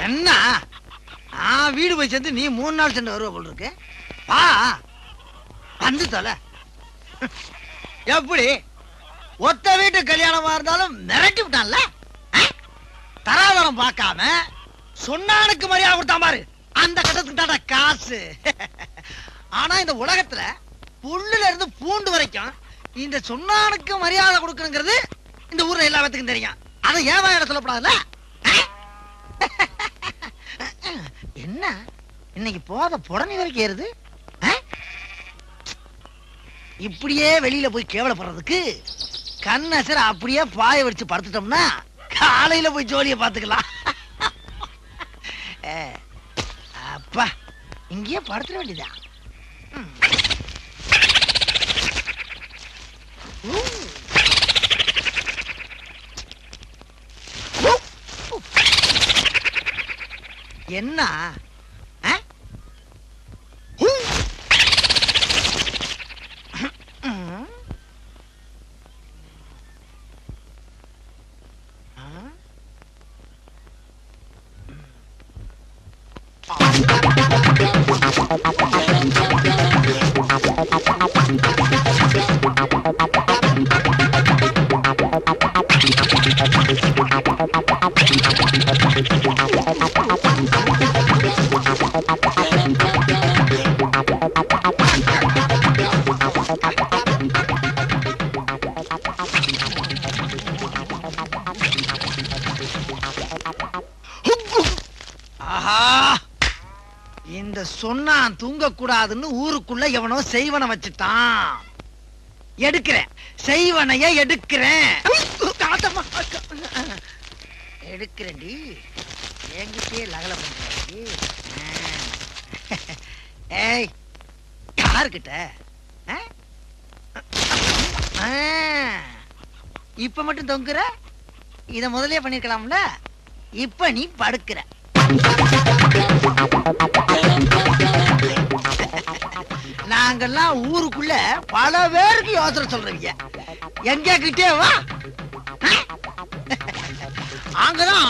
என்ன வீடு போய் சேர்ந்து நீ 3 நாள் சென்று வருவ போல் இருக்கு. வா வந்து தொலை. எப்படி ஒத்த வீட்டு கல்யாணமா இருந்தாலும் மிரட்டி விட்டான்ல. தராதரம் பார்க்காம சொன்னானுக்கு மரியாதை கொடுத்தான் பாரு. அந்த கட்டத்துக்கு தான காசு. ஆனா இந்த உலகத்துல புல்லுல இருந்து பூண்டு வரைக்கும் இந்த சொன்னானுக்கு மரியாதை கொடுக்கணுங்கிறது இந்த ஊர்ல எல்லாத்துக்கும் தெரியும். அதை ஏன் வாயில சொல்லப்படாதுல்ல. என்ன இன்னைக்கு போத புடனி வரைக்கும் ஏறுது. இப்படியே வெளியில போய் கேவலப்படுறதுக்கு கண்ணசர அப்படியே பாய வச்சு படுத்துட்டோம்னா காலையில போய் ஜோலிய பாத்துக்கலாம். அப்பா இங்கேயே படுத்துட வேண்டியதா. என்ன இந்த சொன்னான் தூங்க கூடாதுன்னு ஊருக்குள்ள எவனோ செய்வன வச்சுட்டான். எடுக்கிறேன் செய்வனைய எடுக்கிறேன். எடுக்கிறேன்டி என்கிட்டயே லகல பண்றாடி. ஏய் யாருக்கிட்ட இப்ப மட்டும் தொங்குற? இத முதலே பண்ணிருக்கலாம்ல. இப்ப நீ படுக்கிற. நாங்கெல்லாம் ஊருக்குள்ள பல பேருக்கு யோசனை சொல்றீங்க. எங்க கிட்டே வா. அங்கதான்